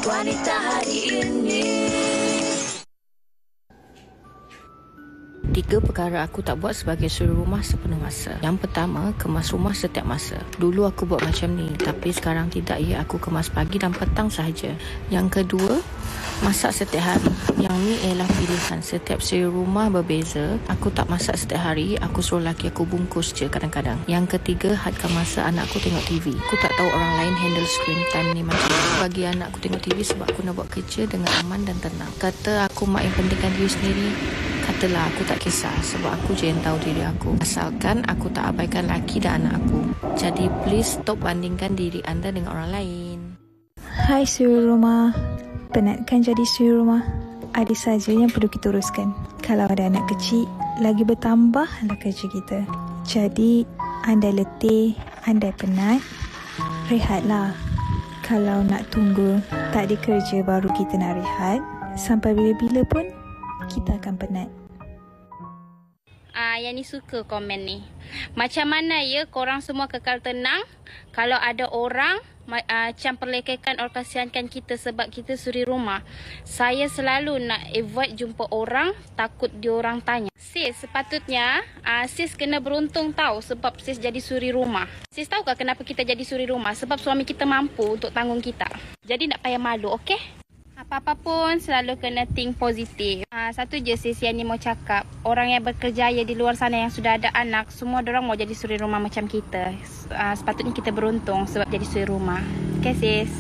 Wanita hari ini. 3 perkara aku tak buat sebagai suri rumah sepenuh masa. Yang pertama, kemas rumah setiap masa. Dulu aku buat macam ni, tapi sekarang tidak. Ya, aku kemas pagi dan petang sahaja. Yang kedua, masak setiap hari. Yang ni ialah pilihan. Setiap suri rumah berbeza. Aku tak masak setiap hari. Aku suruh laki aku bungkus je kadang-kadang. Yang ketiga, hadkan masa anak aku tengok TV. Aku tak tahu orang lain handle screen time ni macam mana. Bagi anak aku tengok TV sebab aku nak buat kerja dengan aman dan tenang. Kata aku mak yang pentingkan diri sendiri, katalah aku tak kisah sebab aku je yang tahu diri aku. Asalkan aku tak abaikan laki dan anak aku. Jadi please stop bandingkan diri anda dengan orang lain. Hai suri rumah. Penat kan jadi suri rumah? Ada saja yang perlu kita uruskan. Kalau ada anak kecil, lagi bertambahlah kerja kita. Jadi, andai letih, andai penat, rehatlah. Kalau nak tunggu tak ada kerja baru kita nak rehat, sampai bila-bila pun kita akan penat. Yang ni suka komen ni. Macam mana ya korang semua kekal tenang kalau ada orang macam perlekehkan orang kasihankan kita sebab kita suri rumah. Saya selalu nak avoid jumpa orang, takut diorang tanya. Sis, sepatutnya sis kena beruntung tahu sebab sis jadi suri rumah. Sis tahu tak kenapa kita jadi suri rumah? Sebab suami kita mampu untuk tanggung kita. Jadi nak payah malu, okey? Apa-apa pun selalu kena think positif. Satu je sis yang ni mau cakap. Orang yang berkerjaya di luar sana yang sudah ada anak, semua orang mau jadi suri rumah macam kita. Sepatutnya kita beruntung sebab jadi suri rumah. Okey sis?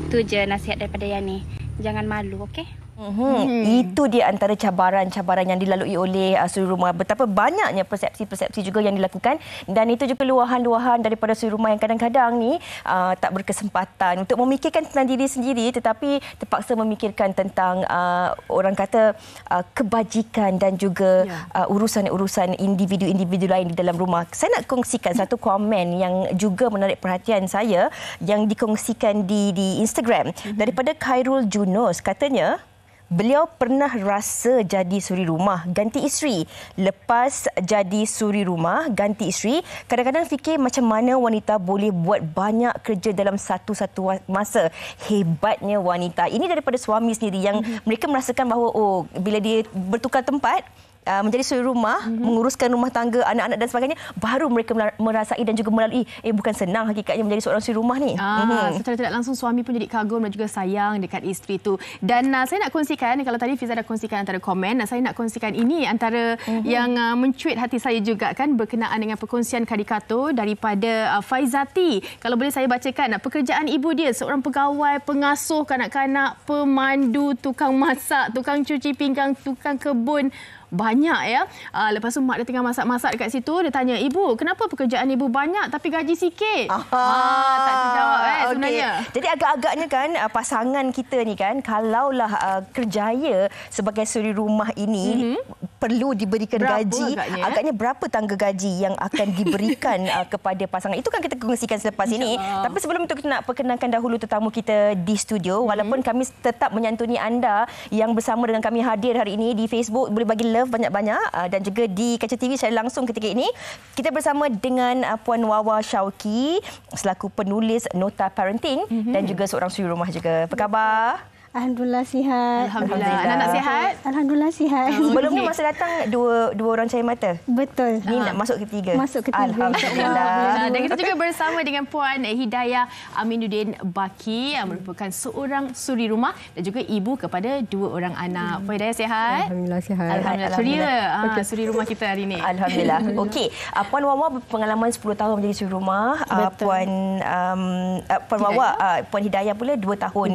Itu je nasihat daripada Yani. Jangan malu, okey? Itu dia antara cabaran-cabaran yang dilalui oleh suri rumah. Betapa banyaknya persepsi-persepsi juga yang dilakukan, dan itu juga luahan-luahan daripada suri rumah yang kadang-kadang ni tak berkesempatan untuk memikirkan tentang diri sendiri tetapi terpaksa memikirkan tentang orang kata kebajikan dan juga urusan-urusan individu-individu lain di dalam rumah. Saya nak kongsikan satu komen yang juga menarik perhatian saya yang dikongsikan di Instagram daripada Khairul Junus. Katanya, beliau pernah rasa jadi suri rumah ganti isteri. Lepas jadi suri rumah ganti isteri, kadang-kadang fikir macam mana wanita boleh buat banyak kerja dalam satu-satu masa. Hebatnya wanita. Ini daripada suami sendiri yang mereka merasakan bahawa bila dia bertukar tempat, menjadi suri rumah, menguruskan rumah tangga, anak-anak dan sebagainya, baru mereka merasai dan juga melalui bukan senang hakikatnya menjadi seorang suri rumah ni. Secara tidak langsung suami pun jadi kagum dan juga sayang dekat isteri tu. Dan saya nak kongsikan, kalau tadi Fiza dah kongsikan antara komen, saya nak kongsikan ini antara yang mencuit hati saya juga kan, berkenaan dengan perkongsian karikatur daripada Faizati. Kalau boleh saya bacakan, pekerjaan ibu dia seorang pegawai, pengasuh kanak-kanak, pemandu, tukang masak, tukang cuci pinggang, tukang kebun. Banyak ya. Lepas tu mak dia tengah masak-masak dekat situ. Dia tanya, ibu, kenapa pekerjaan ibu banyak tapi gaji sikit? Tak terjawab sebenarnya. Jadi agak-agaknya kan pasangan kita ni kan, kalaulah kerjaya sebagai suri rumah ini perlu diberikan gaji. Agaknya berapa tangga gaji yang akan diberikan kepada pasangan? Itu kan kita kongsikan selepas ini. Tapi sebelum itu kita nak perkenalkan dahulu tetamu kita di studio. Walaupun kami tetap menyantuni anda yang bersama dengan kami hadir hari ini di Facebook. Boleh bagi love banyak-banyak dan juga di Kaca TV secara langsung ketika ini. Kita bersama dengan Puan Wawa Syauqi selaku penulis nota parenting dan juga seorang suri rumah juga. Apa khabar? Alhamdulillah sihat. Alhamdulillah. Anak-anak sihat? Alhamdulillah sihat. Sebelum ni masa datang dua orang cahaya mata. Betul. Ni nak masuk ketiga. Masuk ketiga. Alhamdulillah. Dan kita juga bersama dengan Puan Hidayah Aminuddin Baki yang merupakan seorang suri rumah dan juga ibu kepada 2 orang anak. Puan Hidayah sihat? Alhamdulillah sihat. Alhamdulillah. Suria suri rumah kita hari ini. Alhamdulillah. Okey, Puan Wawa berpengalaman 10 tahun menjadi suri rumah. Puan Wawa, Puan Hidayah pula 2 tahun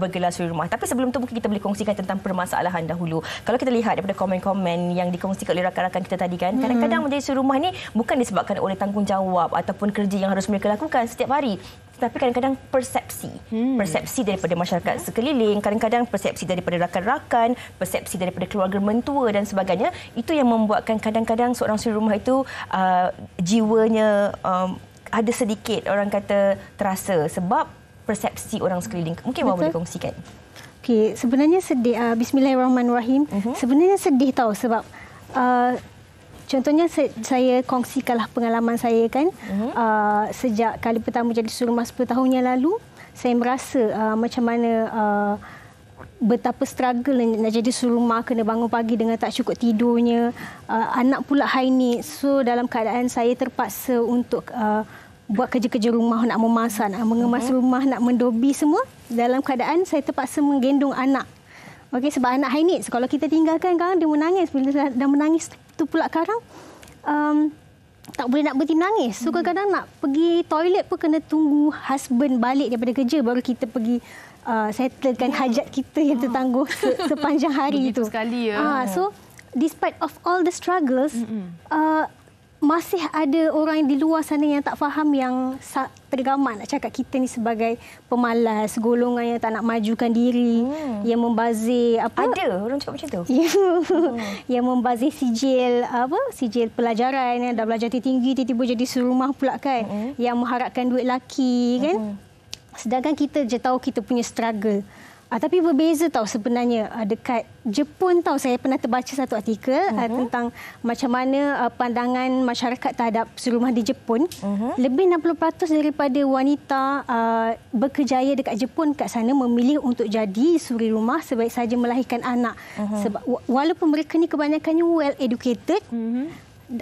bergelar suri rumah. Tapi sebelum tu mungkin kita boleh kongsikan tentang permasalahan dahulu. Kalau kita lihat daripada komen-komen yang dikongsikan oleh rakan-rakan kita tadi kan, kadang-kadang menjadi suri rumah ni bukan disebabkan oleh tanggungjawab ataupun kerja yang harus mereka lakukan setiap hari. Tapi kadang-kadang persepsi. Persepsi daripada masyarakat sekeliling, kadang-kadang persepsi daripada rakan-rakan, persepsi daripada keluarga mentua dan sebagainya. Itu yang membuatkan kadang-kadang seorang suri rumah itu jiwanya ada sedikit orang kata terasa sebab persepsi orang sekeliling. Mungkin Wawa boleh kongsikan. Okey, sebenarnya sedih. Bismillahirrahmanirrahim. Sebenarnya sedih tahu sebab contohnya saya kongsikanlah pengalaman saya kan. Sejak kali pertama jadi suri rumah 10 tahun yang lalu, saya merasa macam mana betapa struggle nak jadi suri rumah, kena bangun pagi dengan tak cukup tidurnya, anak pula high need. So dalam keadaan saya terpaksa untuk buat kerja-kerja rumah, nak memasak, nak mengemas rumah, nak mendobi semua. Dalam keadaan saya terpaksa menggendong anak. Okey, sebab anak high need. So, kalau kita tinggalkan kadang dia menangis. Bila dah menangis tu pula kadang tak boleh nak berhenti menangis. So kadang-kadang nak pergi toilet pun kena tunggu husband balik daripada kerja baru kita pergi settlekan hajat kita yang tertangguh sepanjang hari itu. Begitu sekali ya. So despite of all the struggles, masih ada orang di luar sana yang tak faham, yang tergamak nak cakap kita ni sebagai pemalas, golongan yang tak nak majukan diri, yang membazir Ada orang cakap macam tu. Yang membazir sijil pelajaran, yang dah belajar tinggi tiba-tiba jadi suri rumah pula kan, yang mengharapkan duit laki kan. Sedangkan kita je tahu kita punya struggle. Tapi berbeza tahu sebenarnya. Dekat Jepun tahu, saya pernah terbaca satu artikel tentang macam mana pandangan masyarakat terhadap suri rumah di Jepun. Lebih 60% daripada wanita berkerjaya dekat Jepun kat sana memilih untuk jadi suri rumah sebaik saja melahirkan anak. Sebab walaupun mereka ni kebanyakannya well educated,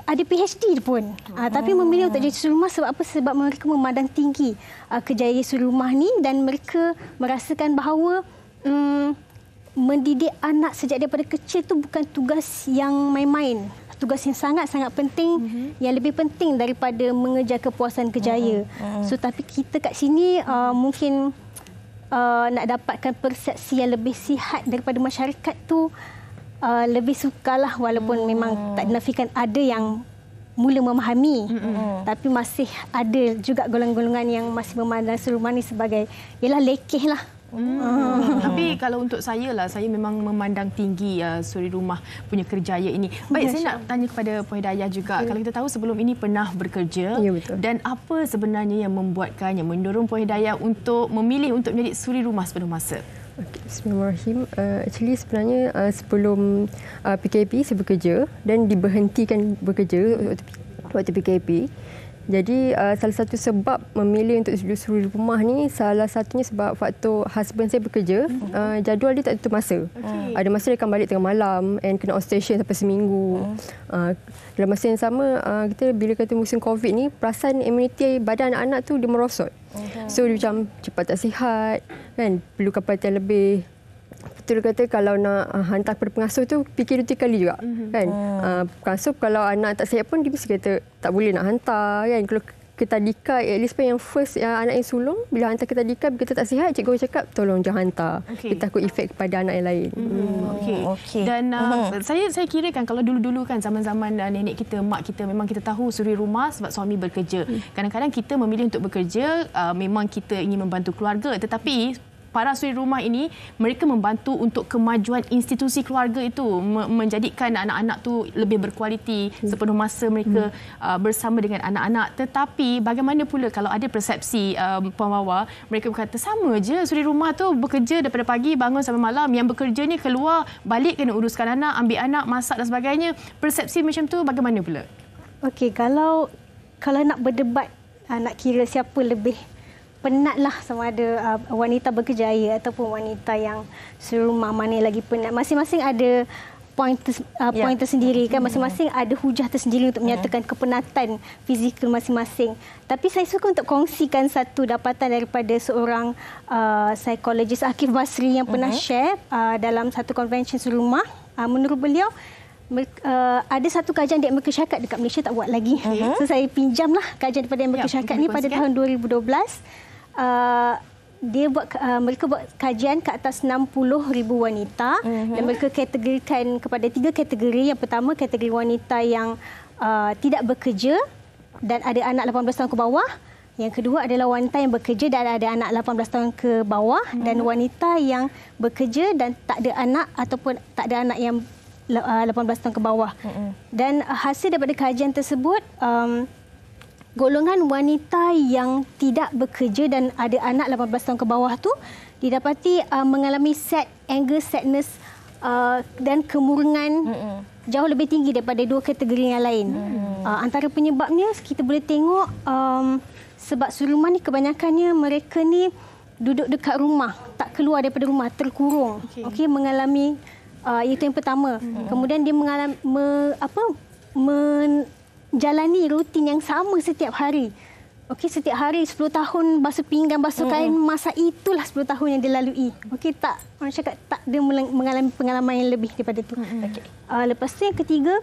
ada PhD pun. Tapi memilih untuk jadi suri rumah sebab apa? Sebab mereka memandang tinggi kerjaya suri rumah ni, dan mereka merasakan bahawa mendidik anak sejak daripada kecil tu bukan tugas yang main-main. Tugas yang sangat-sangat penting, yang lebih penting daripada mengejar kepuasan kerjaya. So tapi kita kat sini mungkin nak dapatkan persepsi yang lebih sihat daripada masyarakat tu, lebih sukalah, walaupun memang tak dinafikan ada yang mula memahami, tapi masih ada juga golongan-golongan yang masih memandang suri rumah ni sebagai lekeh lah. Tapi kalau untuk saya lah, saya memang memandang tinggi suri rumah punya kerjaya ini. Baik, saya nak tanya kepada Puan Hidayah juga. Kalau kita tahu sebelum ini pernah bekerja, dan apa sebenarnya yang membuatkan, yang mendorong Puan Hidayah untuk memilih untuk menjadi suri rumah sepenuh masa? Bismillahirrahmanirrahim. Actually sebenarnya sebelum PKP saya bekerja dan diberhentikan bekerja waktu PKP. Jadi salah satu sebab memilih untuk suri rumah ni, salah satunya sebab waktu husband saya bekerja, jadual dia tak tentu masa. Ada masa dia akan balik tengah malam and kena on station sampai seminggu. Dalam masa yang sama, kita bila kata musim COVID ni, perasan immunity badan anak-anak tu dia merosot. So dia macam cepat tak sihat kan, perlukan perhatian lebih. Betul kata kalau nak hantar kepada pengasuh tu fikir 2-3 kali juga kan. Pengasuh kalau anak tak sihat pun dia mesti kata tak boleh nak hantar kan. Kalau ke tadika, at least yang first anak yang sulung, bila hantar ke tadika kita tak sihat, cikgu cakap tolong jangan hantar. Kita takut efek kepada anak yang lain. Dan saya kira kan kalau dulu-dulu kan zaman-zaman nenek kita, mak kita, memang kita tahu suri rumah sebab suami bekerja. Kadang-kadang kita memilih untuk bekerja, memang kita ingin membantu keluarga, tetapi para suri rumah ini, mereka membantu untuk kemajuan institusi keluarga itu, menjadikan anak-anak tu lebih berkualiti, sepenuh masa mereka bersama dengan anak-anak. Tetapi bagaimana pula kalau ada persepsi Puan Wawa, mereka berkata sama je suri rumah tu bekerja daripada pagi bangun sampai malam, yang bekerja ni keluar balik kena uruskan anak, ambil anak, masak dan sebagainya. Persepsi macam tu bagaimana pula? Okey, kalau nak berdebat, nak kira siapa lebih penatlah, sama ada wanita berkerjaya ataupun wanita yang suri rumah, mana yang lagi penat. Masing-masing ada poin tersendiri kan, masing-masing ada hujah tersendiri untuk menyatakan kepenatan fizikal masing-masing. Tapi saya suka untuk kongsikan satu dapatan daripada seorang psikologis, Akif Basri, yang pernah share dalam satu konvensyen suri rumah. Menurut beliau, ada satu kajian di Amerika Syarikat, dekat Malaysia tak buat lagi. So saya pinjamlah kajian daripada Amerika Syarikat ni pada tahun 2012. Mereka buat kajian ke atas 60,000 wanita, dan mereka kategorikan kepada 3 kategori. Yang pertama, kategori wanita yang tidak bekerja dan ada anak 18 tahun ke bawah. Yang kedua adalah wanita yang bekerja dan ada anak 18 tahun ke bawah, dan wanita yang bekerja dan tak ada anak ataupun tak ada anak yang 18 tahun ke bawah. Dan hasil daripada kajian tersebut, golongan wanita yang tidak bekerja dan ada anak 18 tahun ke bawah tu didapati mengalami anger, sadness dan kemurungan jauh lebih tinggi daripada 2 kategori yang lain. Antara penyebabnya kita boleh tengok sebab suri rumah ni kebanyakannya mereka ni duduk dekat rumah, tak keluar daripada rumah, terkurung. Okey, mengalami itu yang pertama. Kemudian dia mengalami menjalani rutin yang sama setiap hari. Okey, setiap hari 10 tahun basuh pinggan, basuh kain, masa itulah 10 tahun yang dia lalui. Okey, tak, orang cakap tak dia mengalami pengalaman yang lebih daripada itu. Okay. Lepas tu yang ketiga,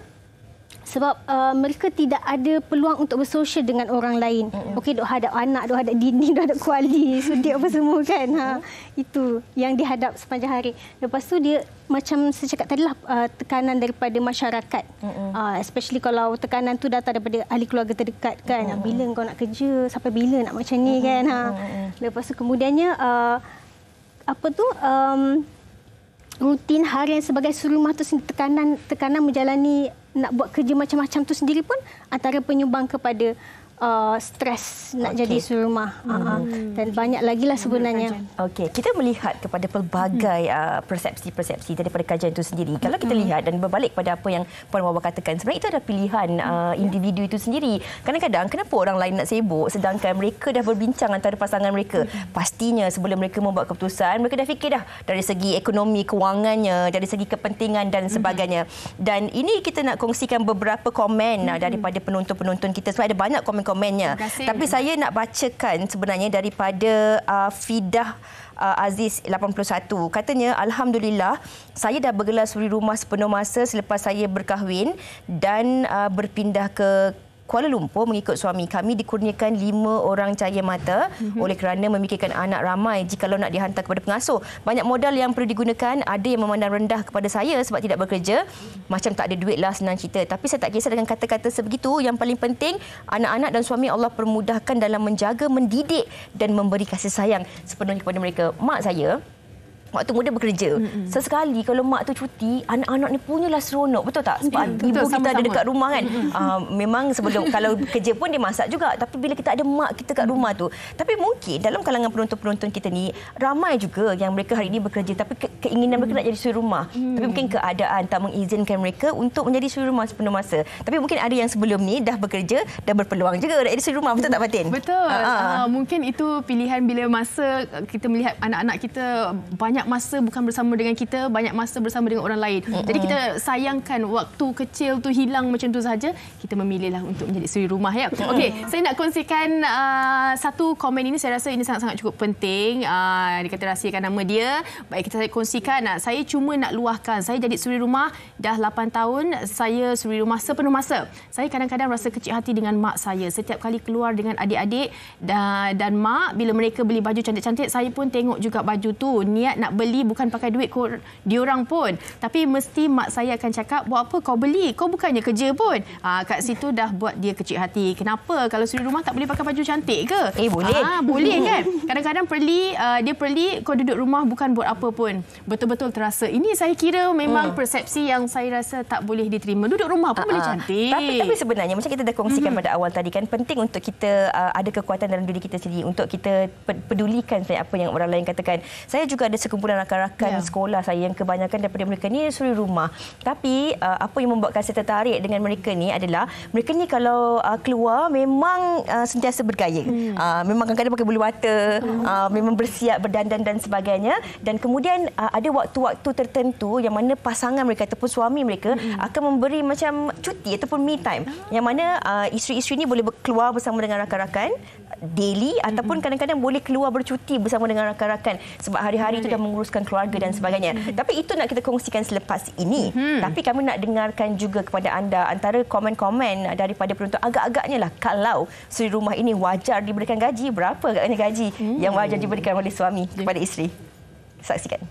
sebab mereka tidak ada peluang untuk bersosial dengan orang lain. Okey, duk hadap anak, duk hadap dinding, duk hadap kuali, sudi apa semua kan. Itu yang dihadap sepanjang hari. Lepas tu dia macam saya cakap tadilah tekanan daripada masyarakat. Especially kalau tekanan tu datang daripada ahli keluarga terdekat kan. Bila kau nak kerja, sampai bila nak macam ni kan. Lepas tu kemudiannya rutin harian sebagai suri rumah tu tekanan menjalani nak buat kerja macam-macam tu sendiri pun antara penyumbang kepada stres nak jadi suri rumah. Dan banyak lagi lah sebenarnya. Okey, kita melihat kepada pelbagai persepsi-persepsi daripada kajian itu sendiri. Kalau kita lihat dan berbalik pada apa yang Puan Wawah katakan, sebenarnya itu adalah pilihan individu itu sendiri. Kadang-kadang kenapa orang lain nak sibuk sedangkan mereka dah berbincang antara pasangan mereka. Pastinya sebelum mereka membuat keputusan, mereka dah fikir dah dari segi ekonomi, kewangannya, dari segi kepentingan dan sebagainya. Dan ini kita nak kongsikan beberapa komen daripada penonton-penonton kita sebab ada banyak komen-komennya. Tapi saya nak bacakan sebenarnya daripada Fidah Aziz 81. Katanya, Alhamdulillah, saya dah bergelar suri rumah sepenuh masa selepas saya berkahwin dan berpindah ke Kuala Lumpur mengikut suami. Kami dikurniakan 5 orang cahaya mata oleh kerana memikirkan anak ramai jikalau nak dihantar kepada pengasuh. Banyak modal yang perlu digunakan. Ada yang memandang rendah kepada saya sebab tidak bekerja. Macam tak ada duit lah, senang cerita. Tapi saya tak kisah dengan kata-kata sebegitu. Yang paling penting, anak-anak dan suami Allah permudahkan dalam menjaga, mendidik dan memberi kasih sayang sepenuhnya kepada mereka. Mak saya waktu muda bekerja. Sesekali kalau mak tu cuti, anak-anak ni punyalah seronok. Betul tak? Sebab ibu kita ada dekat rumah kan. Memang sebelum kalau kerja pun dia masak juga. Tapi bila kita ada mak kita kat rumah tu. Tapi mungkin dalam kalangan penonton-penonton kita ni, ramai juga yang mereka hari ini bekerja tapi keinginan mereka nak jadi suri rumah. Tapi mungkin keadaan tak mengizinkan mereka untuk menjadi suri rumah sepenuh masa. Tapi mungkin ada yang sebelum ni dah bekerja dan berpeluang juga nak jadi suri rumah. Betul tak, Fatin? Betul. Mungkin itu pilihan bila masa kita melihat anak-anak kita banyak masa bukan bersama dengan kita, banyak masa bersama dengan orang lain. Jadi kita sayangkan waktu kecil tu hilang macam tu saja, kita memilihlah untuk menjadi suri rumah ya. Okey, saya nak kongsikan satu komen ini, saya rasa ini sangat-sangat cukup penting. Dia kata rahsiakan nama dia. Baik, kita kongsikan. Saya cuma nak luahkan, saya jadi suri rumah dah 8 tahun, saya suri rumah sepenuh masa. Saya kadang-kadang rasa kecil hati dengan mak saya. Setiap kali keluar dengan adik-adik dan mak, bila mereka beli baju cantik-cantik, saya pun tengok juga baju tu. Niat nak beli bukan pakai duit diorang pun. Tapi mesti mak saya akan cakap, buat apa kau beli? Kau bukannya kerja pun. Kat situ dah buat dia kecil hati. Kenapa? Kalau suri rumah tak boleh pakai baju cantik ke? Boleh. Boleh kan? Kadang-kadang dia perli, kau duduk rumah bukan buat apa pun. Betul-betul terasa. Ini saya kira memang persepsi yang saya rasa tak boleh diterima. Duduk rumah pun boleh cantik. Tapi sebenarnya macam kita dah kongsikan pada awal tadi kan, penting untuk kita ada kekuatan dalam diri kita sendiri untuk kita pedulikan apa yang orang lain katakan. Saya juga ada sekumpulan rakan-rakan sekolah saya yang kebanyakan daripada mereka ni suri rumah. Tapi apa yang membuatkan saya tertarik dengan mereka ni adalah mereka ni kalau keluar memang sentiasa bergaya. Memang kadang-kadang pakai bulu mata, memang bersiap, berdandan dan sebagainya. Dan kemudian ada waktu-waktu tertentu yang mana pasangan mereka ataupun suami mereka akan memberi macam cuti ataupun me time. Yang mana isteri-isteri ni boleh keluar bersama dengan rakan-rakan daily ataupun kadang-kadang boleh keluar bercuti bersama dengan rakan-rakan sebab hari-hari itu dah menguruskan keluarga dan sebagainya. Tapi itu nak kita kongsikan selepas ini. Tapi kami nak dengarkan juga kepada anda antara komen-komen daripada penonton. Agak-agaknya lah, kalau suri rumah ini wajar diberikan gaji, berapa agaknya gaji yang wajar diberikan oleh suami kepada isteri? Saksikan.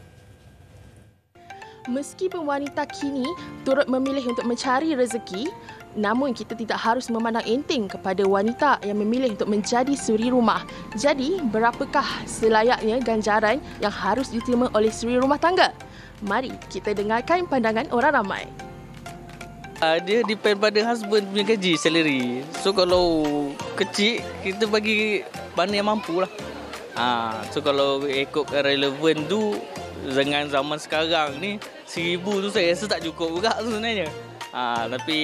Meskipun wanita kini turut memilih untuk mencari rezeki, namun kita tidak harus memandang enteng kepada wanita yang memilih untuk menjadi suri rumah. Jadi, berapakah selayaknya ganjaran yang harus diterima oleh suri rumah tangga? Mari kita dengarkan pandangan orang ramai. Dia depend pada husband punya gaji, salary. So kalau kecil, kita bagi mana yang mampu lah. So kalau ikut relevan tu, dengan zaman sekarang ni, 1,000 tu saya rasa tak cukup juga sebenarnya. Tapi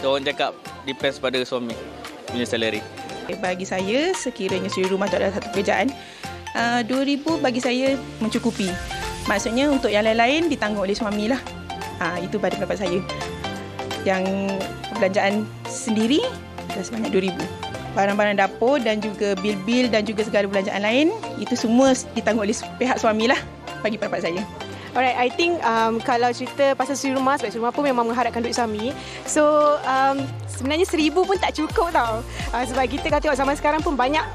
orang cakap depends pada suami punya salary. Bagi saya, sekiranya suri rumah tu adalah satu pekerjaan RM2,000 bagi saya mencukupi. Maksudnya untuk yang lain-lain ditanggung oleh suami lah. Itu pada pendapat saya. Yang perbelanjaan sendiri dah sebanyak RM2,000. Barang-barang dapur dan juga bil-bil dan juga segala belanjaan lain, itu semua ditanggung oleh pihak suami lah bagi pendapat saya. Alright, I think kalau cerita pasal suri rumah, sebab suri rumah pun memang mengharapkan duit suami. So, sebenarnya RM1,000 pun tak cukup tau. Sebab kita kalau tengok zaman sekarang pun banyak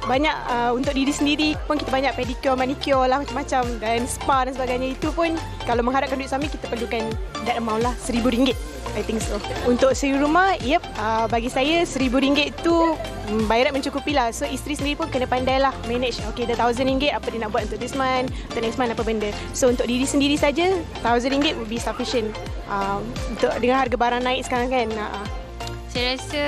untuk diri sendiri pun kita banyak pedicure, manicure lah macam-macam dan spa dan sebagainya. Itu pun kalau mengharapkan duit suami kita perlukan that amount lah, RM1,000. I think so. Untuk suri rumah, bagi saya RM1,000 tu bayaran mencukupi lah. So isteri sendiri pun kena pandai lah manage. Okay, dah RM1,000 apa dia nak buat untuk this month, untuk next month apa benda. So untuk diri sendiri saja RM1,000 would be sufficient. Untuk dengan harga barang naik sekarang kan. Saya rasa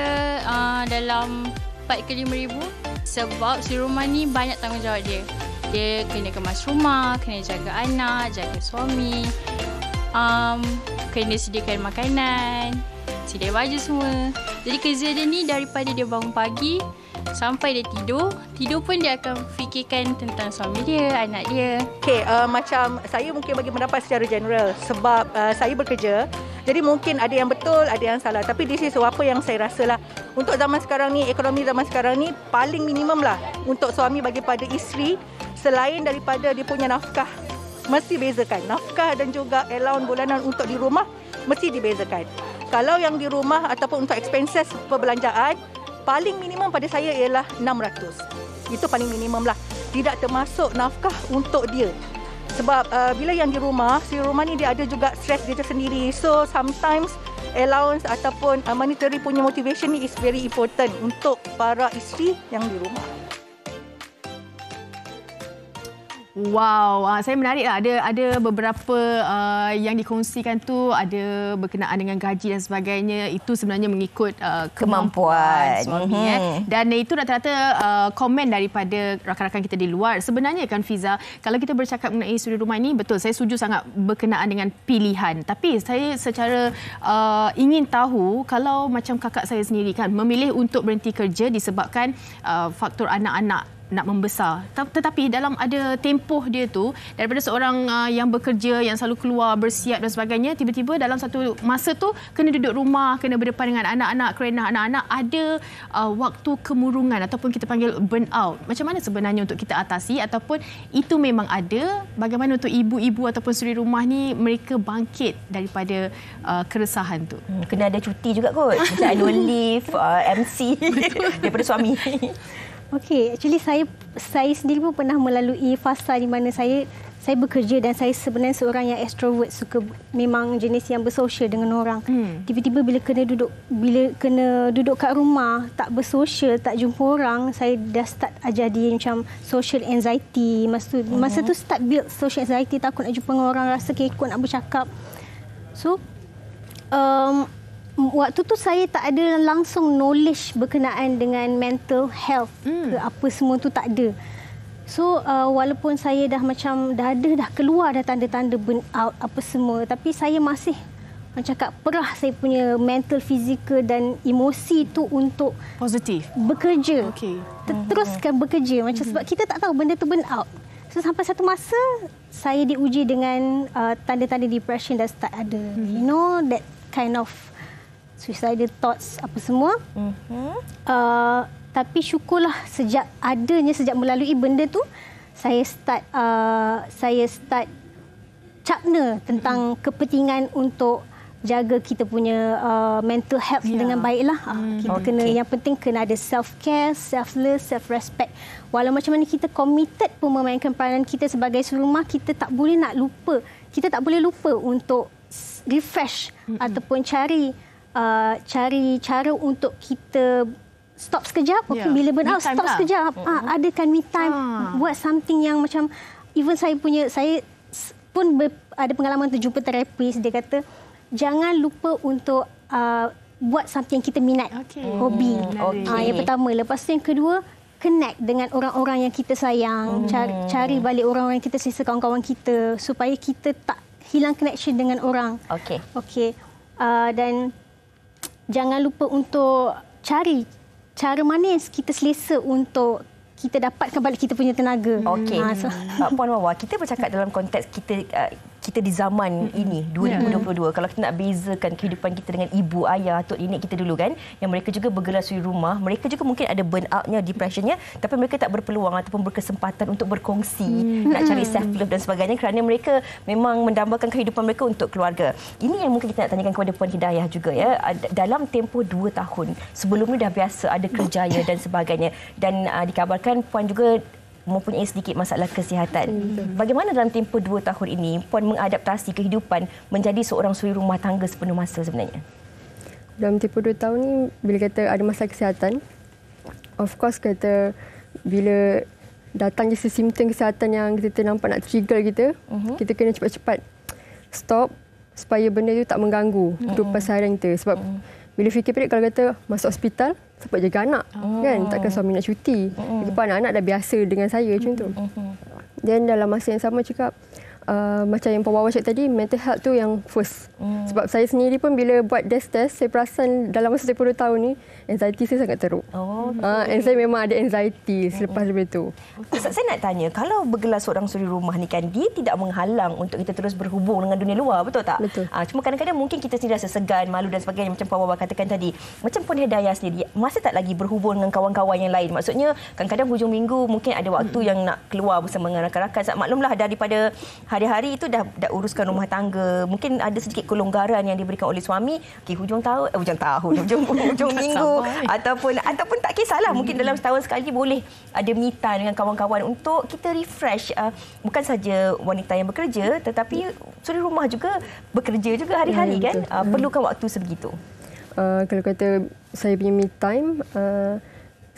dalam 4 ke 5 ribu sebab si rumah ni banyak tanggungjawab dia. Dia kena kemas rumah, kena jaga anak, jaga suami, kena sediakan makanan, sedia baju semua. Jadi kerja dia ni daripada dia bangun pagi sampai dia tidur pun dia akan fikirkan tentang suami dia, anak dia. Okay, macam saya mungkin bagi pendapat secara general sebab saya bekerja. Jadi mungkin ada yang betul, ada yang salah. Tapi this is apa yang saya rasa lah. Untuk zaman sekarang ni, ekonomi zaman sekarang ni paling minimum lah untuk suami bagi pada isteri selain daripada dia punya nafkah. Mesti bezakan. Nafkah dan juga allowance bulanan untuk di rumah mesti dibezakan. Kalau yang di rumah ataupun untuk expenses perbelanjaan, paling minimum pada saya ialah 600. Itu paling minimum lah. Tidak termasuk nafkah untuk dia. Sebab bila yang di rumah, si rumah ni dia ada juga stress dia sendiri. So sometimes allowance ataupun monetary punya motivation ni is very important untuk para isteri yang di rumah. Wow, saya menarik lah. Ada beberapa yang dikongsikan tu ada berkenaan dengan gaji dan sebagainya. Itu sebenarnya mengikut kemampuan suami. Dan itu rata-rata komen daripada rakan-rakan kita di luar. Sebenarnya kan Fiza, kalau kita bercakap mengenai suri rumah ini, betul saya setuju sangat berkenaan dengan pilihan. Tapi saya secara ingin tahu kalau macam kakak saya sendiri kan memilih untuk berhenti kerja disebabkan faktor anak-anak nak membesar. Tetapi dalam ada tempoh dia tu, daripada seorang yang bekerja, yang selalu keluar, bersiap dan sebagainya, tiba-tiba dalam satu masa tu kena duduk rumah, kena berdepan dengan anak-anak, kerana anak-anak ada waktu kemurungan ataupun kita panggil burnout. Macam mana sebenarnya untuk kita atasi ataupun itu memang ada? Bagaimana untuk ibu-ibu ataupun suri rumah ni mereka bangkit daripada keresahan tu? Kena ada cuti juga kot. Macam annual leave, MC daripada suami. Okey, actually saya sendiri pun pernah melalui fasa di mana saya bekerja dan saya sebenarnya seorang yang extrovert, suka memang jenis yang bersosial dengan orang. Tiba-tiba bila kena duduk kat rumah, tak bersosial, tak jumpa orang, saya dah start jadi macam social anxiety. Masa tu start build social anxiety, takut nak jumpa dengan orang, rasa kekok nak bercakap. So waktu tu saya tak ada langsung knowledge berkenaan dengan mental health ke apa semua tu tak ada. So walaupun saya dah keluar dah tanda-tanda burnout apa semua, tapi saya masih cakap perah saya punya mental, fizikal dan emosi tu untuk positif bekerja. Teruskan bekerja macam sebab kita tak tahu benda tu burnout. So sampai satu masa saya diuji dengan tanda-tanda depression dah start ada. You know, that kind of suicidal thoughts apa semua. Tapi syukurlah sejak melalui benda tu saya start cakna tentang kepentingan untuk jaga kita punya mental health dengan baiklah. Kita kena, yang penting kena ada self care, self love, self respect. Walau macam mana kita committed pun memainkan peranan kita sebagai suri rumah, kita tak boleh lupa untuk refresh ataupun cari cara untuk kita stop sekejap. Bila burnout, stop sekejap. Adakan me time, buat something yang macam, even saya pun ada pengalaman terjumpa terapis, dia kata jangan lupa untuk buat something yang kita minat, hobi. Yang pertama. Lepas tu yang kedua, connect dengan orang-orang yang kita sayang. Cari balik orang-orang yang kita sisa, kawan-kawan kita, supaya kita tak hilang connection dengan orang. Dan jangan lupa untuk cari cara mana yang kita selesa untuk kita dapatkan balik kita punya tenaga. Okey. Puan Wawa, kita bercakap dalam konteks kita di zaman ini 2022, kalau kita nak bezakan kehidupan kita dengan ibu, ayah, atuk nenek kita dulu kan, yang mereka juga bergerak suri rumah, mereka juga mungkin ada burn out-nya, depressionnya, tapi mereka tak berpeluang ataupun berkesempatan untuk berkongsi, nak cari self love dan sebagainya, kerana mereka memang mendambakan kehidupan mereka untuk keluarga. Ini yang mungkin kita nak tanyakan kepada Puan Hidayah juga ya. Dalam tempoh 2 tahun sebelum ni dah biasa ada kerjaya dan sebagainya, dan dikabarkan Puan juga mempunyai sedikit masalah kesihatan. Bagaimana dalam tempoh 2 tahun ini Puan mengadaptasi kehidupan menjadi seorang suri rumah tangga sepenuh masa sebenarnya? Dalam tempoh 2 tahun ni, bila kata ada masalah kesihatan, of course kata bila datang je simptom kesihatan yang kita nampak nak trigger kita, kita kena cepat-cepat stop supaya benda tu tak mengganggu kehidupan seharian kita. Sebab bila fikir pelik, kalau kata masuk hospital, siapa jaga anak? Kan? Takkan suami nak cuti. Lepas anak-anak dah biasa dengan saya macam tu. Dan dalam masa yang sama cakap, macam yang Puan Wawa cakap tadi, mental health tu yang first. Sebab saya sendiri pun bila buat test, saya perasan dalam masa 10 tahun ni, anxiety saya sangat teruk. And saya memang ada anxiety selepas daripada tu. Saya nak tanya, kalau bergelar seorang suri rumah ni kan, dia tidak menghalang untuk kita terus berhubung dengan dunia luar, betul tak? Betul. Cuma kadang-kadang mungkin kita sendiri rasa segan, malu dan sebagainya, macam Puan Wawa katakan tadi. Macam Puan Hidayah sendiri, masa tak lagi berhubung dengan kawan-kawan yang lain? Maksudnya, kadang-kadang hujung minggu mungkin ada waktu yang nak keluar bersama dengan rakan-rakan. Maklumlah, daripada hari-hari itu dah uruskan rumah tangga. Mungkin ada sedikit kelonggaran yang diberikan oleh suami. Hujung minggu ataupun tak kisahlah, mungkin dalam setahun sekali boleh ada me time dengan kawan-kawan untuk kita refresh. Bukan saja wanita yang bekerja, tetapi suri rumah juga bekerja juga hari-hari kan. Perlukan waktu sebegitu. Kalau kata saya punya me time,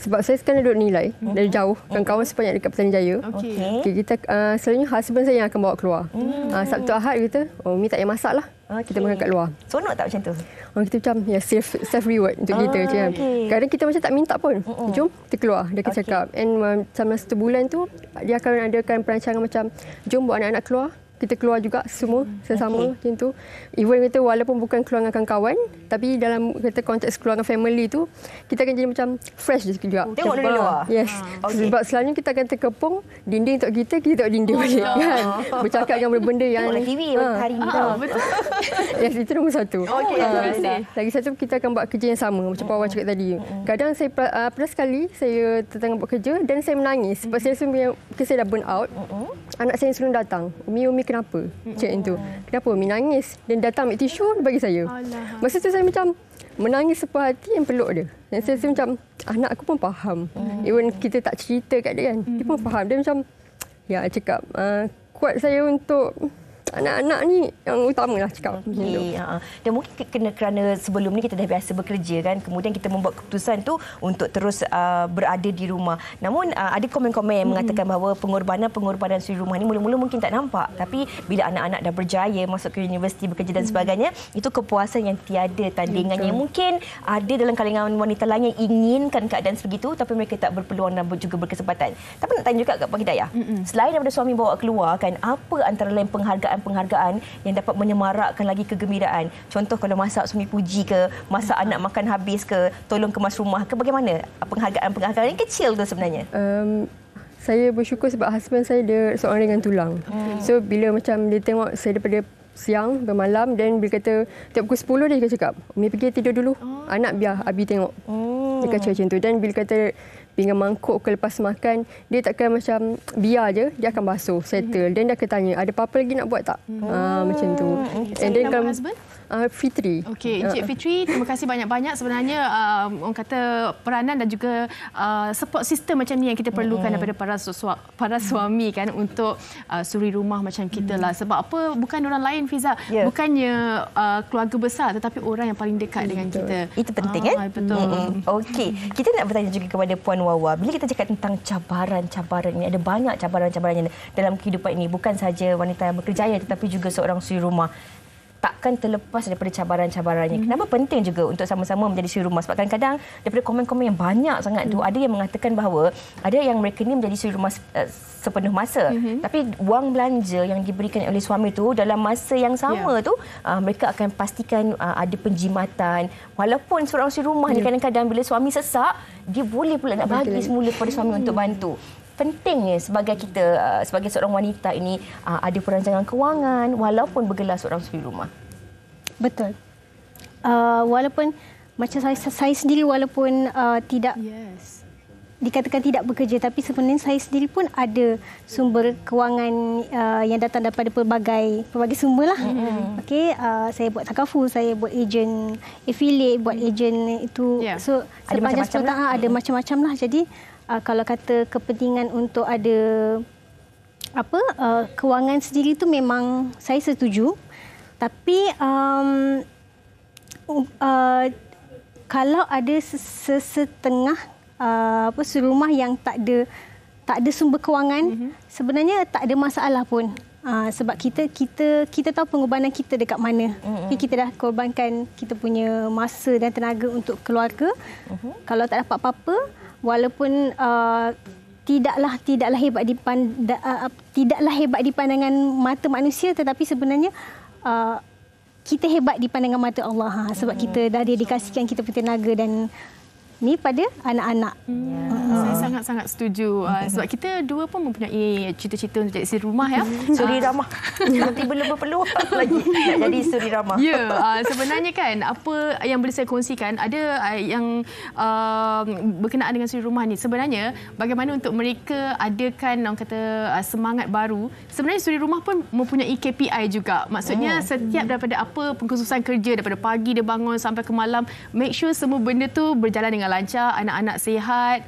sebab saya sekarang duduk nilai dari jauh, kawan-kawan sebanyak dekat Putrajaya. Kita selalunya husband saya yang akan bawa keluar. Sabtu Ahad kita, Mi tak payah masak lah. Kita makan kat luar. Seronok tak macam tu? Kita macam self reward untuk kita. Kadang kita macam tak minta pun. Jom kita keluar, dia akan cakap. And macam masa 1 bulan tu, dia akan adakan perancangan macam, jom bawa anak-anak keluar. Kita keluar juga semua sesama macam tu. Even kita walaupun bukan keluar dengan kawan, tapi dalam kata konteks keluar dengan family tu, kita akan jadi macam fresh juga. Tengok dari luar. Yes. Sebab selalunya kita akan terkepung dinding untuk kita tengok dinding balik kan. Bercakap dengan benda yang tengok TV hari ni tau. Betul. Yes, itu nombor 1. Lagi satu, kita akan buat kerja yang sama macam Puan Wawa cakap tadi. Kadang saya pernah sekali saya tengah buat kerja dan saya menangis sebab saya rasa saya dah burn out. Anak saya selalu datang, Umi kenapa? Cakap itu. Kenapa Umi nangis? Dan datang ambil tisu bagi saya. Masa tu saya macam menangis sepuas hati yang peluk dia. Dan saya rasa macam anak aku pun faham. Even kita tak cerita kat dia kan, dia pun faham. Dia macam cakap kuat saya untuk anak-anak ni yang utamalah cakap. Dan mungkin kerana sebelum ni kita dah biasa bekerja kan, kemudian kita membuat keputusan tu untuk terus berada di rumah. Namun ada komen-komen yang mengatakan bahawa pengorbanan suri rumah ni mula-mula mungkin tak nampak, tapi bila anak-anak dah berjaya masuk ke universiti, bekerja dan sebagainya, itu kepuasan yang tiada tandingannya. Mungkin ada dalam kalangan wanita lain yang inginkan keadaan sebegitu, tapi mereka tak berpeluang dan juga berkesempatan. Tapi nak tanya juga kat Puan Hidayah, selain daripada suami bawa keluar kan, apa antara lain penghargaan yang dapat menyemarakkan lagi kegembiraan? Contoh kalau masak suami puji ke, masak anak makan habis ke, tolong kemas rumah ke, bagaimana penghargaan yang kecil tu sebenarnya? Saya bersyukur sebab husband saya dia seorang ringan tulang. So bila macam dia tengok saya daripada siang bermalam, dan bila kata tiap pukul 10 dia akan cakap, Umi pergi tidur dulu, anak biar Abi tengok. Dia kata macam tu. Dan bila kata pinggan mangkuk ke lepas makan, dia takkan macam biar je, dia akan basuh, settle. Dan dia akan tanya, ada apa-apa lagi nak buat tak? Macam tu. And then kalau husband? Fitri. Okey, Encik Fitri, terima kasih banyak-banyak. Sebenarnya orang kata peranan dan juga support system macam ni yang kita perlukan daripada para suami kan, untuk suri rumah macam kita lah. Sebab apa? Bukan orang lain, Fiza. Bukannya keluarga besar, tetapi orang yang paling dekat dengan kita. Itu penting kan? Betul. Okey, kita nak bertanya juga kepada Puan Wawa. Bila kita cakap tentang cabaran-cabaran ini, ada banyak cabaran-cabaran dalam kehidupan ini. Bukan saja wanita yang berkerjaya, tetapi juga seorang suri rumah. takkan terlepas daripada cabaran-cabarannya. Kenapa penting juga untuk sama-sama menjadi suri rumah? Sebab kadang-kadang daripada komen-komen yang banyak sangat tu, ada yang mengatakan bahawa ada yang mereka ni menjadi suri rumah sepenuh masa. Tapi wang belanja yang diberikan oleh suami tu dalam masa yang sama tu, mereka akan pastikan ada penjimatan. Walaupun seorang suri rumah ni kadang-kadang bila suami sesak, dia boleh pula nak bagi semula kepada suami untuk bantu. Pentingnya sebagai kita, sebagai seorang wanita ini, ada perancangan kewangan walaupun bergelar seorang suri rumah. Betul. Walaupun macam saya sendiri walaupun tidak dikatakan tidak bekerja, tapi sebenarnya saya sendiri pun ada sumber kewangan yang datang daripada pelbagai sumber lah. Okey, saya buat takaful, saya buat ejen affiliate, buat ejen itu. So sepanjang 10 tahun ada macam-macam lah. Jadi kalau kata kepentingan untuk ada kewangan sendiri tu memang saya setuju. Tapi kalau ada sesetengah suri rumah yang tak ada sumber kewangan, sebenarnya tak ada masalah pun. Sebab kita tahu pengorbanan kita dekat mana. Kita dah korbankan kita punya masa dan tenaga untuk keluarga. Kalau tak dapat apa-apa, walaupun tidaklah hebat di pandangan mata manusia, tetapi sebenarnya kita hebat di pandangan mata Allah. Sebab kita dah dedikasikan kita punya tenaga dan ni pada anak-anak. Saya sangat-sangat setuju. Sebab kita dua pun mempunyai cita-cita untuk jadi suri rumah ya. Suri ramah. Nanti belum berpeluang lagi nak jadi suri ramah. Sebenarnya kan apa yang boleh saya kongsikan, ada yang berkenaan dengan suri rumah ni. Sebenarnya bagaimana untuk mereka adakan orang kata semangat baru. Sebenarnya suri rumah pun mempunyai KPI juga. Maksudnya setiap daripada apa pengkhususan kerja, daripada pagi dia bangun sampai ke malam, make sure semua benda tu berjalan dengan lancar, anak-anak sihat,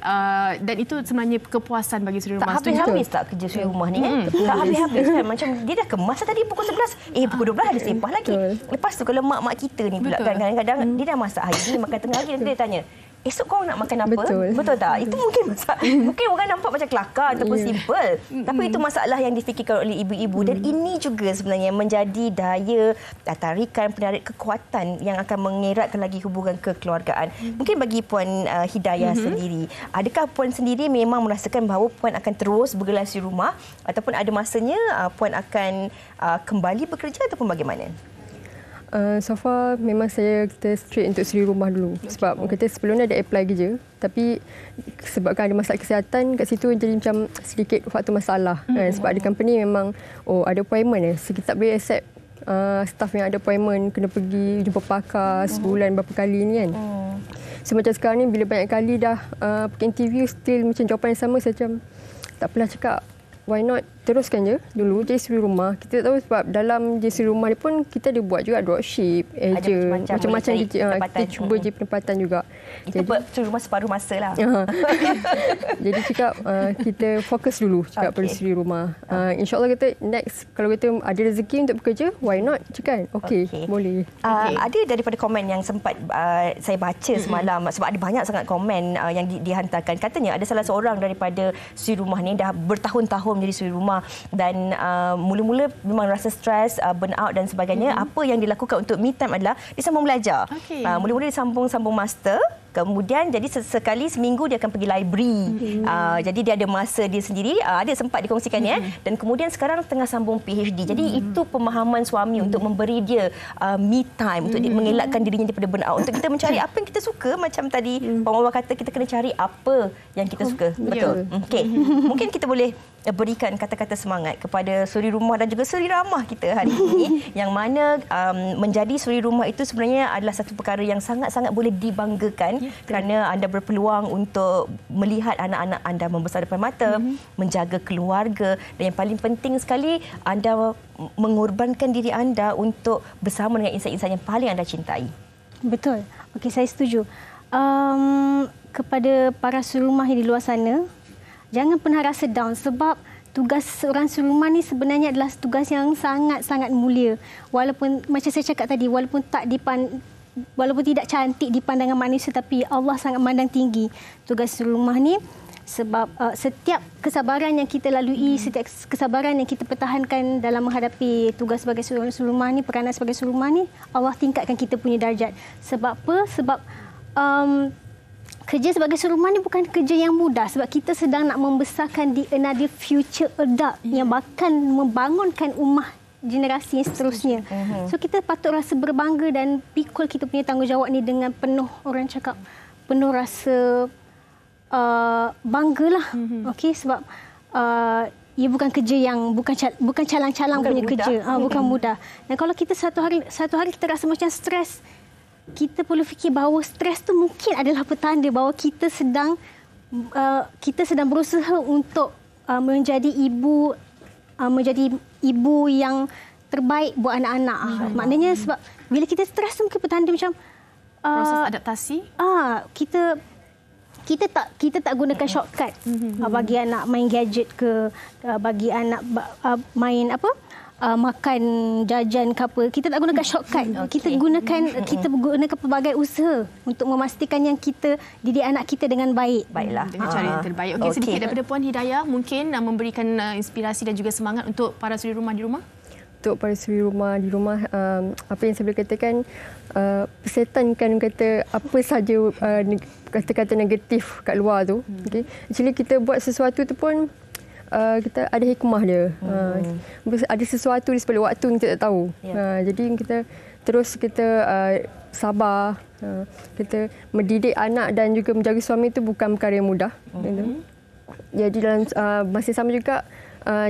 dan itu sebenarnya kepuasan bagi suri rumah. Tak habis-habis tak kerja suri rumah ni kan? Tak habis-habis kan? Macam dia dah kemas tadi pukul 11. Pukul 12 ada sepah lagi. Lepas tu kalau mak-mak kita ni pula kan kadang-kadang dia dah masak hari ni, makan tengah hari, nanti dia tanya, esok kau nak makan apa? Betul tak? Itu mungkin mungkin orang nampak macam kelakar ataupun simple. Tapi itu masalah yang difikirkan oleh ibu-ibu. Dan ini juga sebenarnya menjadi daya tarikan, penarik kekuatan yang akan mengeratkan lagi hubungan kekeluargaan. Mungkin bagi Puan Hidayah sendiri, adakah Puan sendiri memang merasakan bahawa Puan akan terus bergelar suri rumah ataupun ada masanya Puan akan kembali bekerja ataupun bagaimana? So far memang saya straight untuk suri rumah dulu. Sebab kita sebelum ni ada apply kerja, tapi sebabkan ada masalah kesihatan kat situ jadi macam sedikit faktor masalah. Sebab ada company memang ada appointment so kita tak boleh accept staff yang ada appointment, kena pergi jumpa pakar sebulan berapa kali ni kan. So macam sekarang ni bila banyak kali dah pergi interview still macam jawapan yang sama, saya macam tak pernah cakap why not teruskan je dulu jadi suri rumah. Kita tahu sebab dalam jadi suri rumah ni pun kita ada buat juga dropship, macam-macam kita cuba je pendapatan juga. Itu buat suri rumah separuh masa lah. Jadi cakap kita fokus dulu cakap pada suri rumah. InsyaAllah kita next kalau kita ada rezeki untuk bekerja, why not cakap boleh. Ada daripada komen yang sempat saya baca semalam, sebab ada banyak sangat komen yang dihantarkan. Katanya ada salah seorang daripada suri rumah ni dah bertahun-tahun menjadi suri rumah dan mula-mula memang rasa stres, burn out dan sebagainya. Apa yang dilakukan untuk me time adalah dia sambung belajar. Mula-mula dia sambung master, kemudian jadi sekali seminggu dia akan pergi library. Jadi dia ada masa dia sendiri, ada sempat dikongsikannya dan kemudian sekarang tengah sambung PhD. Jadi itu pemahaman suami untuk memberi dia me time untuk mengelakkan dirinya daripada burn out. Untuk kita mencari apa yang kita suka, macam tadi Puan Mawar kata, kita kena cari apa yang kita suka. Betul. Mungkin kita boleh berikan kata-kata semangat kepada suri rumah dan juga suri ramah kita hari ini yang mana menjadi suri rumah itu sebenarnya adalah satu perkara yang sangat-sangat boleh dibanggakan kerana anda berpeluang untuk melihat anak-anak anda membesar depan mata, menjaga keluarga dan yang paling penting sekali anda mengorbankan diri anda untuk bersama dengan insan-insan yang paling anda cintai. Betul. Okey, saya setuju. Kepada para suri rumah di luar sana, jangan pernah rasa down sebab tugas seorang suri rumah ni sebenarnya adalah tugas yang sangat-sangat mulia. Walaupun macam saya cakap tadi, walaupun tidak cantik di pandangan manusia, tapi Allah sangat memandang tinggi tugas suri rumah ni. Sebab setiap kesabaran yang kita lalui, setiap kesabaran yang kita pertahankan dalam menghadapi tugas sebagai suri rumah ni, peranan sebagai suri rumah ni, Allah tingkatkan kita punya darjat. Sebab apa? Sebab kerja sebagai suri rumah ni bukan kerja yang mudah. Sebab kita sedang nak membesarkan di another future adult yang bakal membangunkan ummah generasi yang seterusnya. So kita patut rasa berbangga dan pikul kita punya tanggungjawab ni dengan penuh, orang cakap, penuh rasa banggalah. Okey, sebab ia bukan kerja yang bukan calang-calang punya kerja, bukan mudah. Dan kalau kita satu hari kita rasa macam stres, kita perlu fikir bahawa stres tu mungkin adalah petanda bahawa kita sedang berusaha untuk menjadi ibu yang terbaik buat anak-anak. Maknanya sebab bila kita stres tu mungkin petanda macam proses adaptasi. Kita tak gunakan shortcut bagi anak main gadget ke, bagi anak main makan jajan ke apa. Kita tak gunakan shortcut. Kita gunakan pelbagai usaha untuk memastikan yang kita didik anak kita dengan baik. Baiklah. Dengan cara yang terbaik. Okey, sedikit daripada Puan Hidayah mungkin memberikan inspirasi dan juga semangat untuk para suri rumah di rumah. Untuk para suri rumah di rumah, apa yang saya boleh katakan, persetankan kata apa saja kata-kata negatif kat luar tu. Okay. Actually kita buat sesuatu tu pun kita ada hikmah dia. Ada sesuatu di sebalik waktu yang kita tak tahu. Jadi kita sabar. Kita mendidik anak dan juga menjaga suami itu bukan perkara yang mudah. Jadi dalam masa sama juga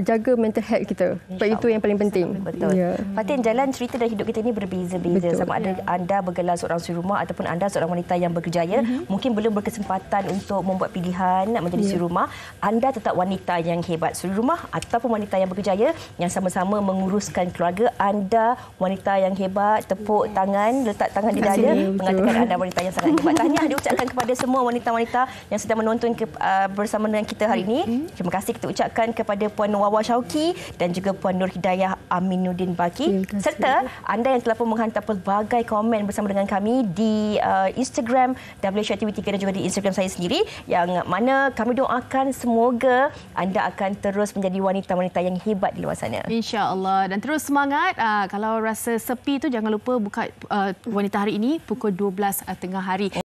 jaga mental health kita. Sebab itu yang paling penting. Betul. Ya. Fatin, jalan cerita dan hidup kita ini berbeza-beza. Sama ada anda bergelar seorang suri rumah ataupun anda seorang wanita yang berkejaya, mungkin belum berkesempatan untuk membuat pilihan nak menjadi suri rumah. Anda tetap wanita yang hebat. Suri rumah ataupun wanita yang berkejaya yang sama-sama menguruskan keluarga. Anda wanita yang hebat. Tepuk tangan, letak tangan di dada, mengatakan anda wanita yang sangat hebat. Tahniah diucapkan kepada semua wanita-wanita yang sedang menonton bersama dengan kita hari ini. Terima kasih kita ucapkan kepada Puan Wawa Syauki dan juga Puan Nur Hidayah Aminuddin Baki, serta anda yang telah pun menghantar pelbagai komen bersama dengan kami di Instagram WHTV3 dan juga di Instagram saya sendiri, yang mana kami doakan semoga anda akan terus menjadi wanita-wanita yang hebat di luar sana. InsyaAllah. Dan terus semangat. Kalau rasa sepi tu jangan lupa buka Wanita Hari ini pukul 12 tengah hari.